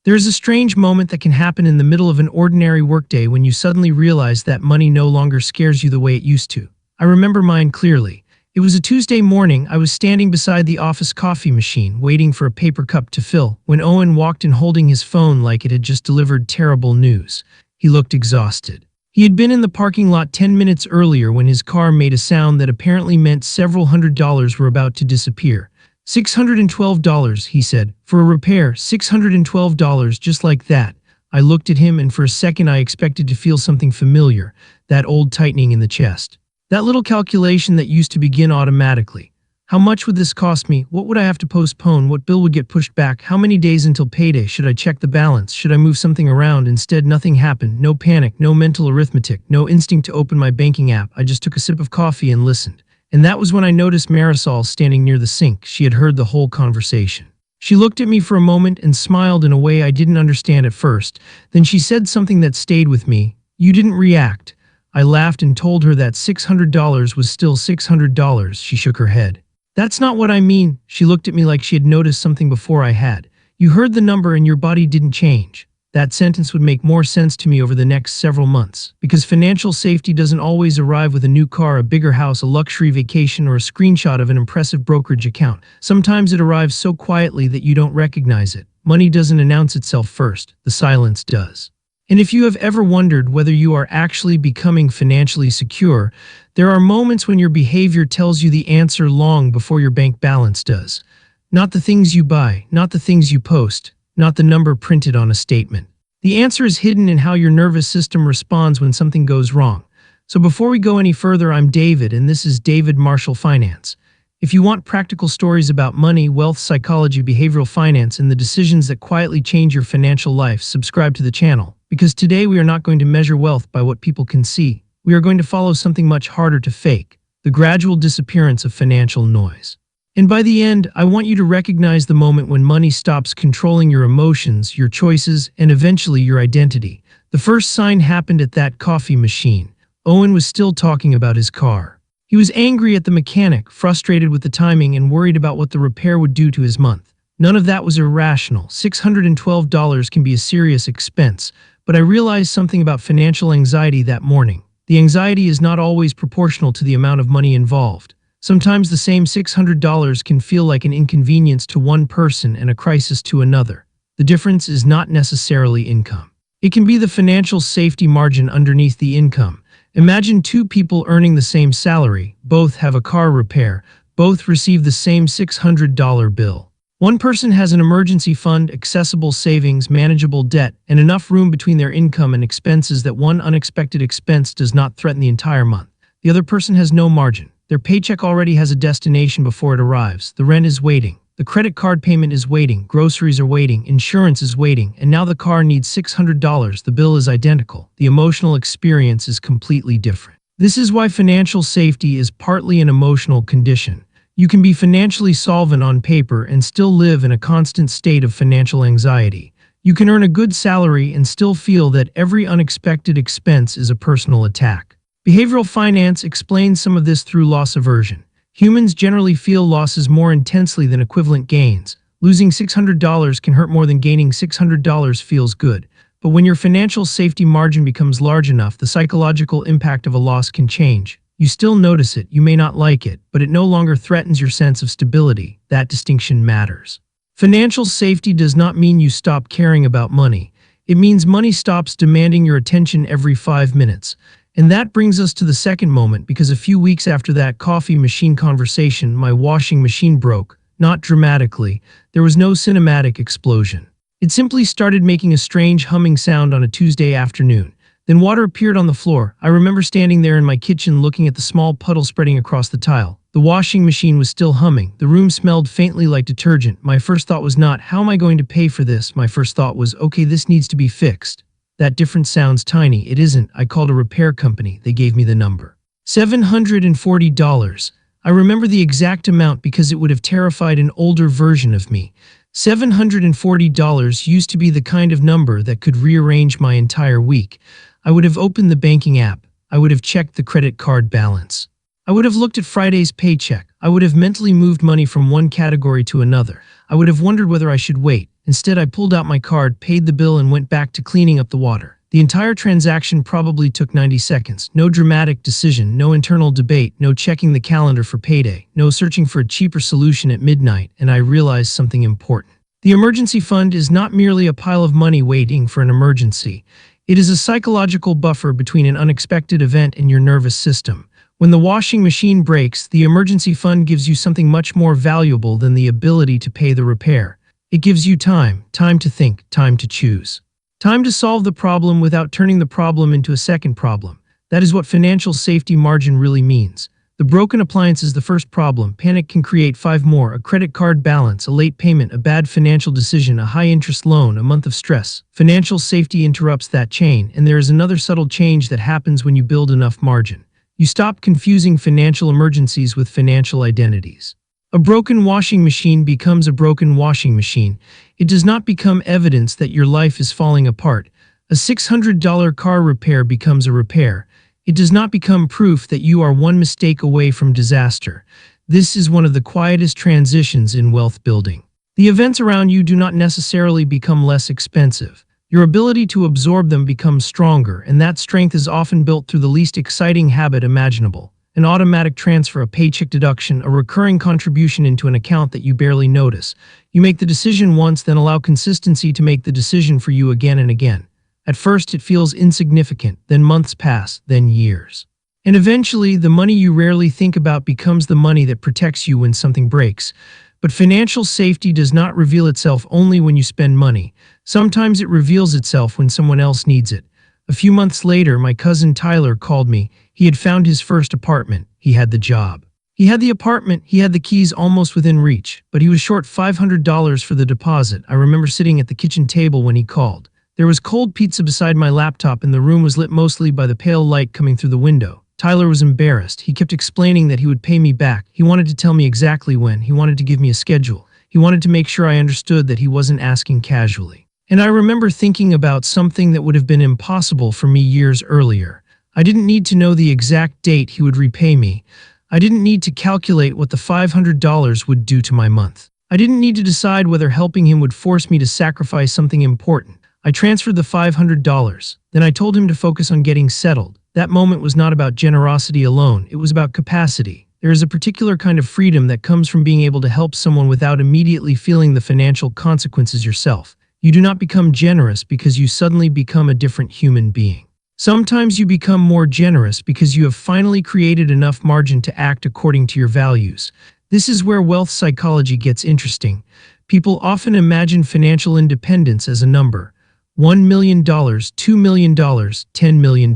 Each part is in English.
There is a strange moment that can happen in the middle of an ordinary workday when you suddenly realize that money no longer scares you the way it used to. I remember mine clearly. It was a Tuesday morning. I was standing beside the office coffee machine, waiting for a paper cup to fill, when Owen walked in holding his phone like it had just delivered terrible news. He looked exhausted. He had been in the parking lot 10 minutes earlier when his car made a sound that apparently meant several $100s were about to disappear. $612, he said. For a repair, $612, just like that. I looked at him and for a second I expected to feel something familiar, that old tightening in the chest. That little calculation that used to begin automatically. How much would this cost me? What would I have to postpone? What bill would get pushed back? How many days until payday? Should I check the balance? Should I move something around? Instead, nothing happened. No panic, no mental arithmetic, no instinct to open my banking app. I just took a sip of coffee and listened. And that was when I noticed Marisol standing near the sink. She had heard the whole conversation. She looked at me for a moment and smiled in a way I didn't understand at first. Then she said something that stayed with me. You didn't react. I laughed and told her that $600 was still $600. She shook her head. That's not what I mean. She looked at me like she had noticed something before I had. You heard the number and your body didn't change. That sentence would make more sense to me over the next several months, because financial safety doesn't always arrive with a new car, a bigger house, a luxury vacation, or a screenshot of an impressive brokerage account. Sometimes it arrives so quietly that you don't recognize it. Money doesn't announce itself first, the silence does. And if you have ever wondered whether you are actually becoming financially secure, there are moments when your behavior tells you the answer long before your bank balance does. Not the things you buy, not the things you post, not the number printed on a statement. The answer is hidden in how your nervous system responds when something goes wrong. So before we go any further, I'm David, and this is David Marshall Finance. If you want practical stories about money, wealth, psychology, behavioral finance, and the decisions that quietly change your financial life, subscribe to the channel. Because today we are not going to measure wealth by what people can see. We are going to follow something much harder to fake: the gradual disappearance of financial noise. And by the end, I want you to recognize the moment when money stops controlling your emotions, your choices, and eventually your identity. The first sign happened at that coffee machine. Owen was still talking about his car. He was angry at the mechanic, frustrated with the timing, and worried about what the repair would do to his month. None of that was irrational. $612 can be a serious expense, but I realized something about financial anxiety that morning. The anxiety is not always proportional to the amount of money involved. Sometimes the same $600 can feel like an inconvenience to one person and a crisis to another. The difference is not necessarily income. It can be the financial safety margin underneath the income. Imagine two people earning the same salary, both have a car repair, both receive the same $600 bill. One person has an emergency fund, accessible savings, manageable debt, and enough room between their income and expenses that one unexpected expense does not threaten the entire month. The other person has no margin. Their paycheck already has a destination before it arrives. The rent is waiting. The credit card payment is waiting. Groceries are waiting. Insurance is waiting. And now the car needs $600. The bill is identical. The emotional experience is completely different. This is why financial safety is partly an emotional condition. You can be financially solvent on paper and still live in a constant state of financial anxiety. You can earn a good salary and still feel that every unexpected expense is a personal attack. Behavioral finance explains some of this through loss aversion. Humans generally feel losses more intensely than equivalent gains. Losing $600 can hurt more than gaining $600 feels good. But when your financial safety margin becomes large enough, the psychological impact of a loss can change. You still notice it, you may not like it, but it no longer threatens your sense of stability. That distinction matters. Financial safety does not mean you stop caring about money. It means money stops demanding your attention every 5 minutes. And that brings us to the second moment, because a few weeks after that coffee machine conversation, my washing machine broke. Not dramatically. There was no cinematic explosion. It simply started making a strange humming sound on a Tuesday afternoon. Then water appeared on the floor. I remember standing there in my kitchen looking at the small puddle spreading across the tile. The washing machine was still humming. The room smelled faintly like detergent. My first thought was not, how am I going to pay for this? My first thought was, okay, this needs to be fixed. That difference sounds tiny. It isn't. I called a repair company. They gave me the number. $740. I remember the exact amount because it would have terrified an older version of me. $740 used to be the kind of number that could rearrange my entire week. I would have opened the banking app. I would have checked the credit card balance. I would have looked at Friday's paycheck. I would have mentally moved money from one category to another. I would have wondered whether I should wait. Instead, I pulled out my card, paid the bill, and went back to cleaning up the water. The entire transaction probably took 90 seconds. No dramatic decision, no internal debate, no checking the calendar for payday, no searching for a cheaper solution at midnight, and I realized something important. The emergency fund is not merely a pile of money waiting for an emergency. It is a psychological buffer between an unexpected event and your nervous system. When the washing machine breaks, the emergency fund gives you something much more valuable than the ability to pay the repair. It gives you time to think, time to choose. Time to solve the problem without turning the problem into a second problem. That is what financial safety margin really means. The broken appliance is the first problem. Panic can create 5 more: a credit card balance, a late payment, a bad financial decision, a high-interest loan, a month of stress. Financial safety interrupts that chain, and there is another subtle change that happens when you build enough margin. You stop confusing financial emergencies with financial identities. A broken washing machine becomes a broken washing machine. It does not become evidence that your life is falling apart. A $600 car repair becomes a repair. It does not become proof that you are one mistake away from disaster. This is one of the quietest transitions in wealth building. The events around you do not necessarily become less expensive. Your ability to absorb them becomes stronger, and that strength is often built through the least exciting habit imaginable. An automatic transfer, a paycheck deduction, a recurring contribution into an account that you barely notice. You make the decision once, then allow consistency to make the decision for you again and again. At first, it feels insignificant, then months pass, then years. And eventually, the money you rarely think about becomes the money that protects you when something breaks. But financial safety does not reveal itself only when you spend money. Sometimes it reveals itself when someone else needs it. A few months later, my cousin Tyler called me. He had found his first apartment. He had the job. He had the apartment. He had the keys almost within reach, but he was short $500 for the deposit. I remember sitting at the kitchen table when he called. There was cold pizza beside my laptop, and the room was lit mostly by the pale light coming through the window. Tyler was embarrassed. He kept explaining that he would pay me back. He wanted to tell me exactly when. He wanted to give me a schedule. He wanted to make sure I understood that he wasn't asking casually. And I remember thinking about something that would have been impossible for me years earlier. I didn't need to know the exact date he would repay me. I didn't need to calculate what the $500 would do to my month. I didn't need to decide whether helping him would force me to sacrifice something important. I transferred the $500. Then I told him to focus on getting settled. That moment was not about generosity alone. It was about capacity. There is a particular kind of freedom that comes from being able to help someone without immediately feeling the financial consequences yourself. You do not become generous because you suddenly become a different human being. Sometimes you become more generous because you have finally created enough margin to act according to your values. This is where wealth psychology gets interesting. People often imagine financial independence as a number: $1 million, $2 million, $10 million.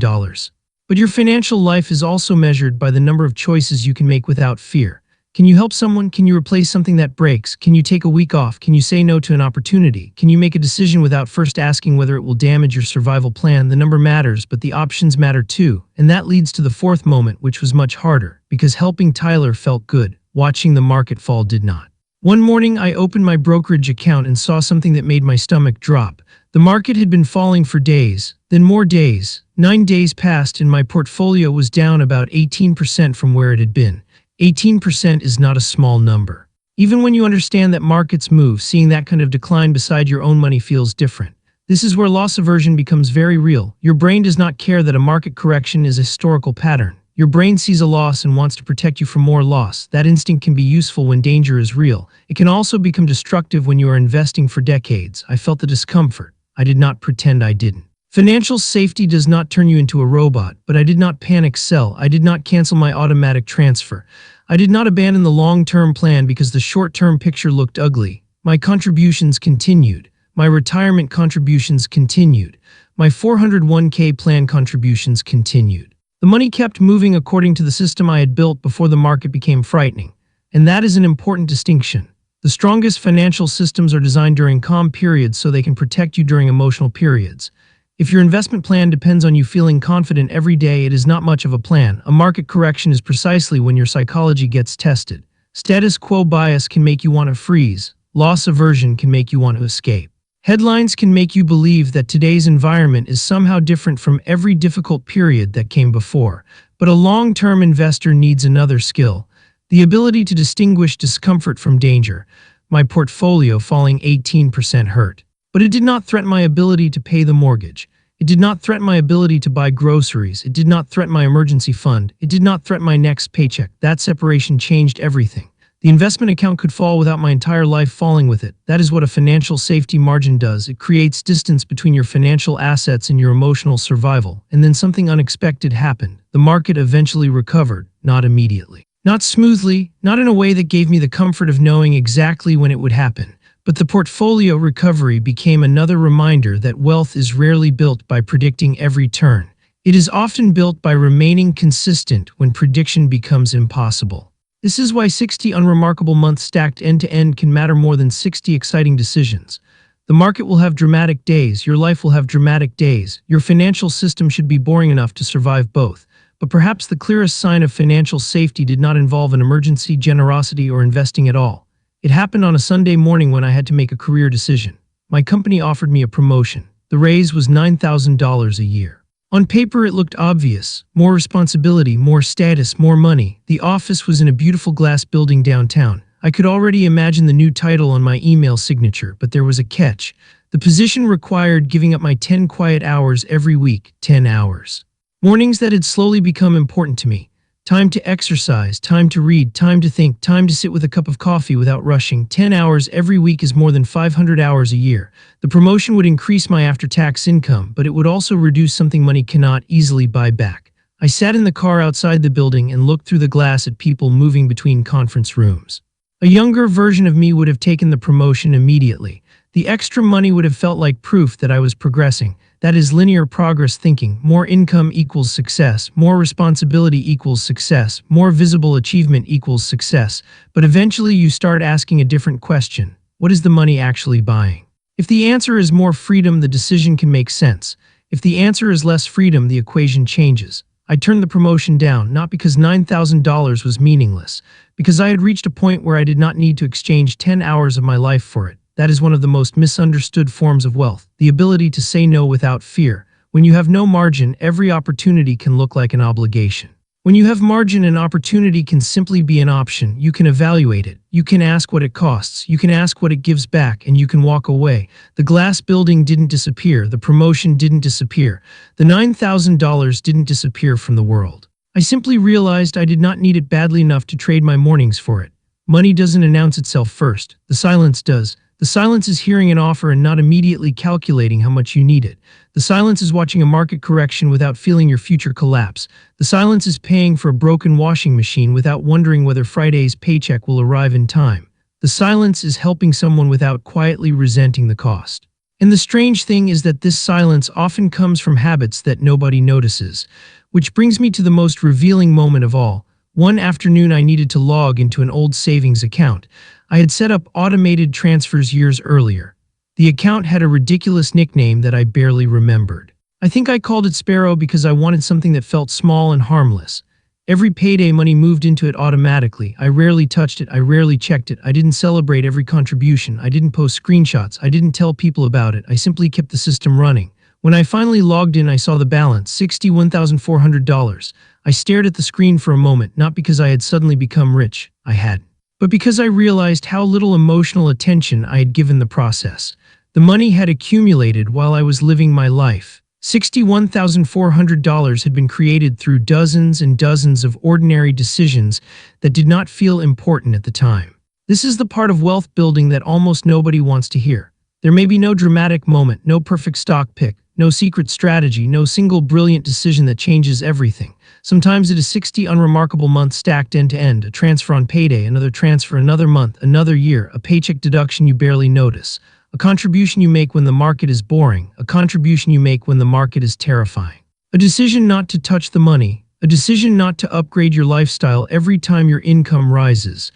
But your financial life is also measured by the number of choices you can make without fear. Can you help someone? Can you replace something that breaks? Can you take a week off? Can you say no to an opportunity? Can you make a decision without first asking whether it will damage your survival plan? The number matters, but the options matter too. And that leads to the fourth moment, which was much harder, because helping Tyler felt good. Watching the market fall did not. One morning, I opened my brokerage account and saw something that made my stomach drop. The market had been falling for days, then more days. 9 days passed and my portfolio was down about 18% from where it had been. 18% is not a small number. Even when you understand that markets move, seeing that kind of decline beside your own money feels different. This is where loss aversion becomes very real. Your brain does not care that a market correction is a historical pattern. Your brain sees a loss and wants to protect you from more loss. That instinct can be useful when danger is real. It can also become destructive when you are investing for decades. I felt the discomfort. I did not pretend I didn't. Financial safety does not turn you into a robot, but I did not panic sell. I did not cancel my automatic transfer. I did not abandon the long-term plan because the short-term picture looked ugly. My contributions continued. My retirement contributions continued. My 401k plan contributions continued. The money kept moving according to the system I had built before the market became frightening. And that is an important distinction. The strongest financial systems are designed during calm periods so they can protect you during emotional periods. If your investment plan depends on you feeling confident every day, it is not much of a plan. A market correction is precisely when your psychology gets tested. Status quo bias can make you want to freeze. Loss aversion can make you want to escape. Headlines can make you believe that today's environment is somehow different from every difficult period that came before. But a long-term investor needs another skill: the ability to distinguish discomfort from danger. My portfolio falling 18% hurt. But it did not threaten my ability to pay the mortgage. It did not threaten my ability to buy groceries. It did not threaten my emergency fund. It did not threaten my next paycheck. That separation changed everything. The investment account could fall without my entire life falling with it. That is what a financial safety margin does. It creates distance between your financial assets and your emotional survival. And then something unexpected happened. The market eventually recovered, not immediately. Not smoothly, not in a way that gave me the comfort of knowing exactly when it would happen. But the portfolio recovery became another reminder that wealth is rarely built by predicting every turn. It is often built by remaining consistent when prediction becomes impossible. This is why 60 unremarkable months stacked end-to-end can matter more than 60 exciting decisions. The market will have dramatic days, your life will have dramatic days, your financial system should be boring enough to survive both. But perhaps the clearest sign of financial safety did not involve an emergency, generosity, or investing at all. It happened on a Sunday morning when I had to make a career decision. My company offered me a promotion. The raise was $9,000 a year. On paper, it looked obvious. More responsibility, more status, more money. The office was in a beautiful glass building downtown. I could already imagine the new title on my email signature, but there was a catch. The position required giving up my 10 quiet hours every week, 10 hours. Mornings that had slowly become important to me. Time to exercise, time to read, time to think, time to sit with a cup of coffee without rushing. 10 hours every week is more than 500 hours a year. The promotion would increase my after-tax income, but it would also reduce something money cannot easily buy back. I sat in the car outside the building and looked through the glass at people moving between conference rooms. A younger version of me would have taken the promotion immediately. The extra money would have felt like proof that I was progressing. That is linear progress thinking. More income equals success. More responsibility equals success. More visible achievement equals success. But eventually you start asking a different question. What is the money actually buying? If the answer is more freedom, the decision can make sense. If the answer is less freedom, the equation changes. I turned the promotion down, not because $9,000 was meaningless, because I had reached a point where I did not need to exchange 10 hours of my life for it. That is one of the most misunderstood forms of wealth, the ability to say no without fear. When you have no margin, every opportunity can look like an obligation. When you have margin, an opportunity can simply be an option. You can evaluate it. You can ask what it costs. You can ask what it gives back, and you can walk away. The glass building didn't disappear. The promotion didn't disappear. The $9,000 didn't disappear from the world. I simply realized I did not need it badly enough to trade my mornings for it. Money doesn't announce itself first. The silence does. The silence is hearing an offer and not immediately calculating how much you need it. The silence is watching a market correction without feeling your future collapse. The silence is paying for a broken washing machine without wondering whether Friday's paycheck will arrive in time. The silence is helping someone without quietly resenting the cost. And the strange thing is that this silence often comes from habits that nobody notices. Which brings me to the most revealing moment of all. One afternoon I needed to log into an old savings account. I had set up automated transfers years earlier. The account had a ridiculous nickname that I barely remembered. I think I called it Sparrow because I wanted something that felt small and harmless. Every payday money moved into it automatically. I rarely touched it. I rarely checked it. I didn't celebrate every contribution. I didn't post screenshots. I didn't tell people about it. I simply kept the system running. When I finally logged in, I saw the balance, $61,400. I stared at the screen for a moment, not because I had suddenly become rich. I hadn't. But because I realized how little emotional attention I had given the process. The money had accumulated while I was living my life. $61,400 had been created through dozens and dozens of ordinary decisions that did not feel important at the time. This is the part of wealth building that almost nobody wants to hear. There may be no dramatic moment, no perfect stock pick, no secret strategy, no single brilliant decision that changes everything. Sometimes it is 60 unremarkable months stacked end to end, a transfer on payday, another transfer another month, another year, a paycheck deduction you barely notice, a contribution you make when the market is boring, a contribution you make when the market is terrifying. A decision not to touch the money, a decision not to upgrade your lifestyle every time your income rises.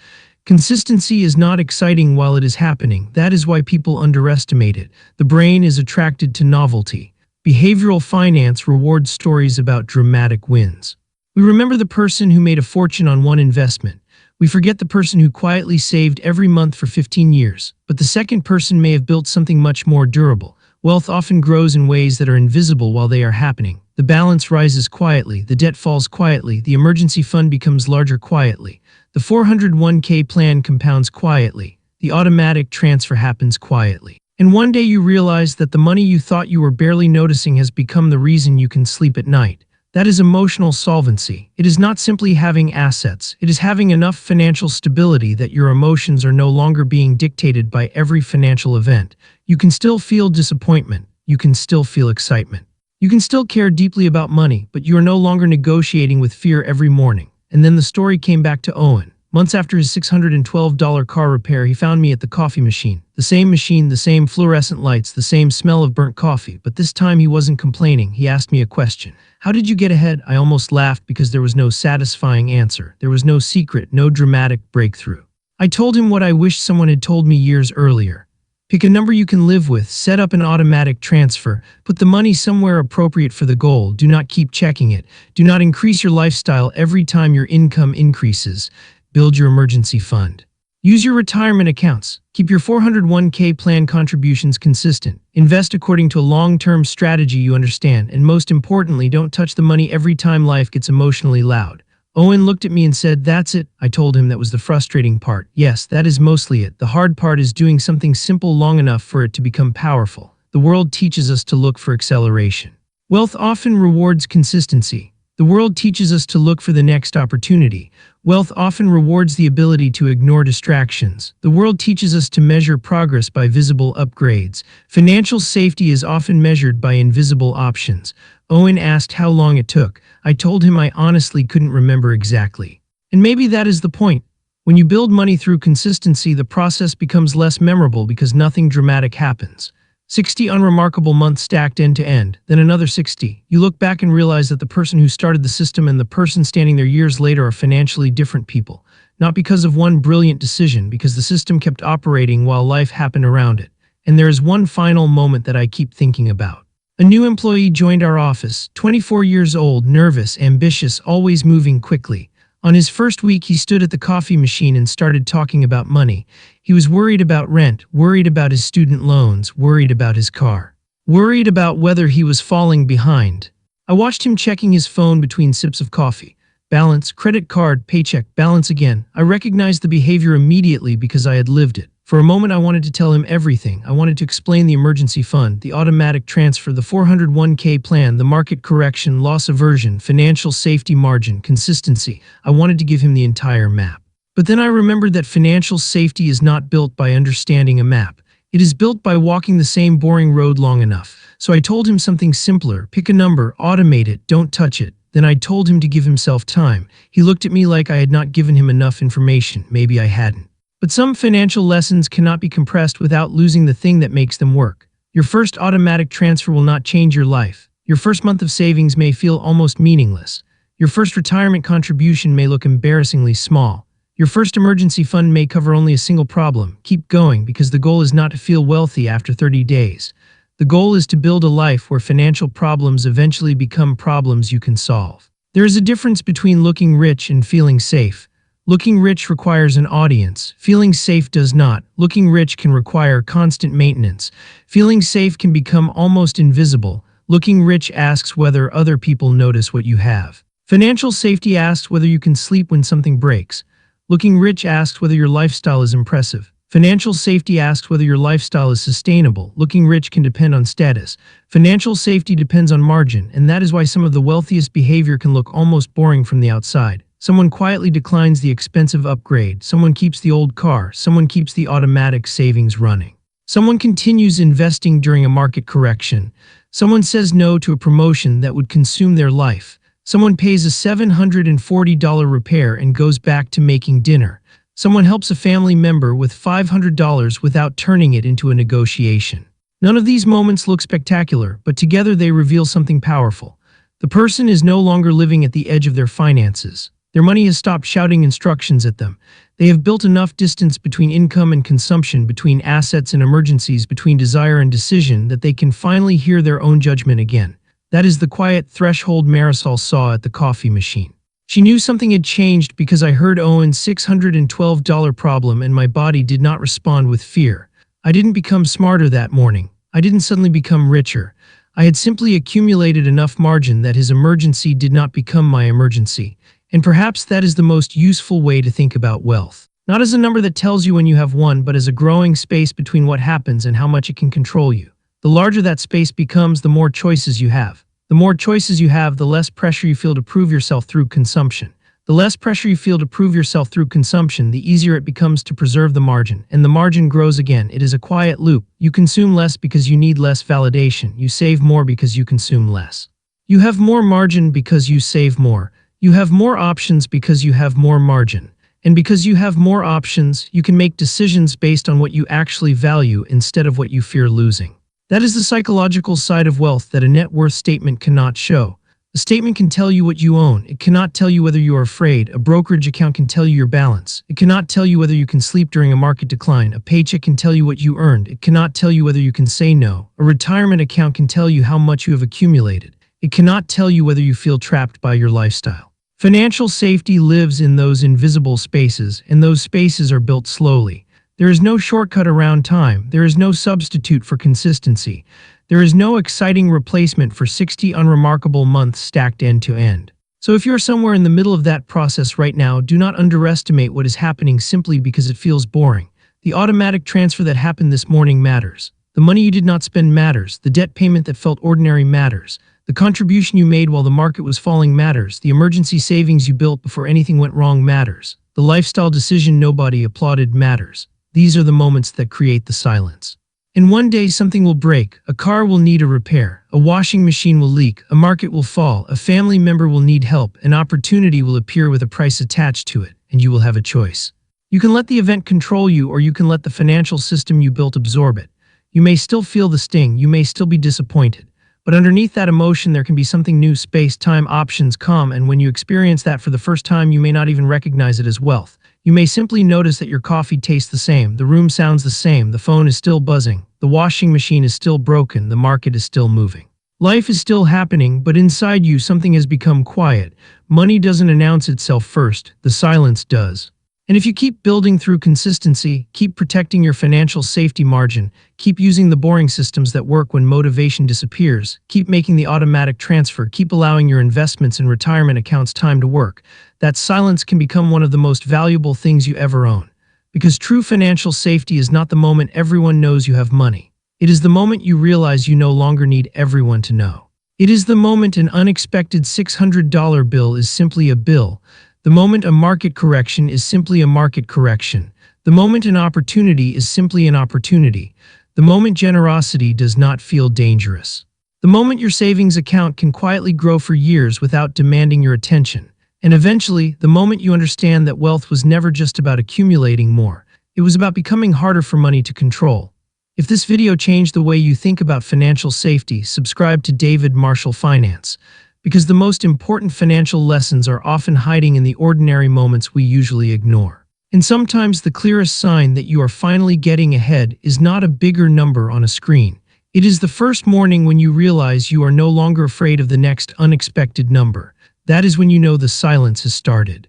Consistency is not exciting while it is happening. That is why people underestimate it. The brain is attracted to novelty. Behavioral finance rewards stories about dramatic wins. We remember the person who made a fortune on one investment. We forget the person who quietly saved every month for 15 years. But the second person may have built something much more durable. Wealth often grows in ways that are invisible while they are happening. The balance rises quietly. The debt falls quietly. The emergency fund becomes larger quietly. The 401k plan compounds quietly. the automatic transfer happens quietly. And one day you realize that the money you thought you were barely noticing has become the reason you can sleep at night. That is emotional solvency. It is not simply having assets. It is having enough financial stability that your emotions are no longer being dictated by every financial event. You can still feel disappointment. You can still feel excitement. You can still care deeply about money, but you are no longer negotiating with fear every morning. And then the story came back to Owen. Months after his $612 car repair, he found me at the coffee machine. The same fluorescent lights, the same smell of burnt coffee, but this time he wasn't complaining. He asked me a question. How did you get ahead? I almost laughed because there was no satisfying answer. There was no secret, no dramatic breakthrough. I told him what I wished someone had told me years earlier. Pick a number you can live with, set up an automatic transfer, put the money somewhere appropriate for the goal, do not keep checking it, do not increase your lifestyle every time your income increases. Build your emergency fund. Use your retirement accounts. Keep your 401k plan contributions consistent. Invest according to a long-term strategy you understand, and most importantly, don't touch the money every time life gets emotionally loud. Owen looked at me and said, "That's it." I told him that was the frustrating part. Yes, that is mostly it. The hard part is doing something simple long enough for it to become powerful. The world teaches us to look for acceleration. Wealth often rewards consistency. The world teaches us to look for the next opportunity. Wealth often rewards the ability to ignore distractions. The world teaches us to measure progress by visible upgrades. Financial safety is often measured by invisible options. Owen asked how long it took. I told him I honestly couldn't remember exactly. And maybe that is the point. When you build money through consistency, the process becomes less memorable because nothing dramatic happens. 60 unremarkable months stacked end to end, then another 60. You look back and realize that the person who started the system and the person standing there years later are financially different people. Not because of one brilliant decision, because the system kept operating while life happened around it. And there is one final moment that I keep thinking about. A new employee joined our office, 24 years old, nervous, ambitious, always moving quickly. On his first week, he stood at the coffee machine and started talking about money. He was worried about rent, worried about his student loans, worried about his car, worried about whether he was falling behind. I watched him checking his phone between sips of coffee. Balance, credit card, paycheck, balance again. I recognized the behavior immediately because I had lived it. For a moment, I wanted to tell him everything. I wanted to explain the emergency fund, the automatic transfer, the 401k plan, the market correction, loss aversion, financial safety margin, consistency. I wanted to give him the entire map. But then I remembered that financial safety is not built by understanding a map. It is built by walking the same boring road long enough. So I told him something simpler. Pick a number, automate it, don't touch it. Then I told him to give himself time. He looked at me like I had not given him enough information. Maybe I hadn't. But some financial lessons cannot be compressed without losing the thing that makes them work. Your first automatic transfer will not change your life. Your first month of savings may feel almost meaningless. Your first retirement contribution may look embarrassingly small. Your first emergency fund may cover only a single problem. Keep going, because the goal is not to feel wealthy after 30 days. The goal is to build a life where financial problems eventually become problems you can solve. There is a difference between looking rich and feeling safe. Looking rich requires an audience. Feeling safe does not. Looking rich can require constant maintenance. Feeling safe can become almost invisible. Looking rich asks whether other people notice what you have. Financial safety asks whether you can sleep when something breaks. Looking rich asks whether your lifestyle is impressive. Financial safety asks whether your lifestyle is sustainable. Looking rich can depend on status. Financial safety depends on margin, and that is why some of the wealthiest behavior can look almost boring from the outside. Someone quietly declines the expensive upgrade. Someone keeps the old car. Someone keeps the automatic savings running. Someone continues investing during a market correction. Someone says no to a promotion that would consume their life. Someone pays a $740 repair and goes back to making dinner. Someone helps a family member with $500 without turning it into a negotiation. None of these moments look spectacular, but together they reveal something powerful. The person is no longer living at the edge of their finances. Their money has stopped shouting instructions at them. They have built enough distance between income and consumption, between assets and emergencies, between desire and decision, that they can finally hear their own judgment again. That is the quiet threshold Marisol saw at the coffee machine. She knew something had changed because I heard Owen's $612 problem and my body did not respond with fear. I didn't become smarter that morning. I didn't suddenly become richer. I had simply accumulated enough margin that his emergency did not become my emergency. And perhaps that is the most useful way to think about wealth. Not as a number that tells you when you have won, but as a growing space between what happens and how much it can control you. The larger that space becomes, the more choices you have. The more choices you have, the less pressure you feel to prove yourself through consumption. The less pressure you feel to prove yourself through consumption, the easier it becomes to preserve the margin. And the margin grows again. It is a quiet loop. You consume less because you need less validation. You save more because you consume less. You have more margin because you save more. You have more options because you have more margin. And because you have more options, you can make decisions based on what you actually value instead of what you fear losing. That is the psychological side of wealth that a net worth statement cannot show. A statement can tell you what you own. It cannot tell you whether you are afraid. A brokerage account can tell you your balance. It cannot tell you whether you can sleep during a market decline. A paycheck can tell you what you earned. It cannot tell you whether you can say no. A retirement account can tell you how much you have accumulated. It cannot tell you whether you feel trapped by your lifestyle. Financial safety lives in those invisible spaces, and those spaces are built slowly. There is no shortcut around time. There is no substitute for consistency. There is no exciting replacement for 60 unremarkable months stacked end to end. So if you're somewhere in the middle of that process right now, do not underestimate what is happening simply because it feels boring. The automatic transfer that happened this morning matters. The money you did not spend matters. The debt payment that felt ordinary matters. The contribution you made while the market was falling matters. The emergency savings you built before anything went wrong matters. The lifestyle decision nobody applauded matters. These are the moments that create the silence. And one day something will break, a car will need a repair, a washing machine will leak, a market will fall, a family member will need help, an opportunity will appear with a price attached to it, and you will have a choice. You can let the event control you, or you can let the financial system you built absorb it. You may still feel the sting, you may still be disappointed. But underneath that emotion, there can be something new. Space, time, options come, and when you experience that for the first time, you may not even recognize it as wealth. You may simply notice that your coffee tastes the same, the room sounds the same, the phone is still buzzing, the washing machine is still broken, the market is still moving. Life is still happening, but inside you something has become quiet. Money doesn't announce itself first, the silence does. And if you keep building through consistency, keep protecting your financial safety margin, keep using the boring systems that work when motivation disappears, keep making the automatic transfer, keep allowing your investments and retirement accounts time to work, that silence can become one of the most valuable things you ever own. Because true financial safety is not the moment everyone knows you have money. It is the moment you realize you no longer need everyone to know. It is the moment an unexpected $600 bill is simply a bill. The moment a market correction is simply a market correction. The moment an opportunity is simply an opportunity. The moment generosity does not feel dangerous. The moment your savings account can quietly grow for years without demanding your attention. And eventually, the moment you understand that wealth was never just about accumulating more. It was about becoming harder for money to control. If this video changed the way you think about financial safety, subscribe to David Marshall Finance. Because the most important financial lessons are often hiding in the ordinary moments we usually ignore. And sometimes the clearest sign that you are finally getting ahead is not a bigger number on a screen. It is the first morning when you realize you are no longer afraid of the next unexpected number. That is when you know the silence has started.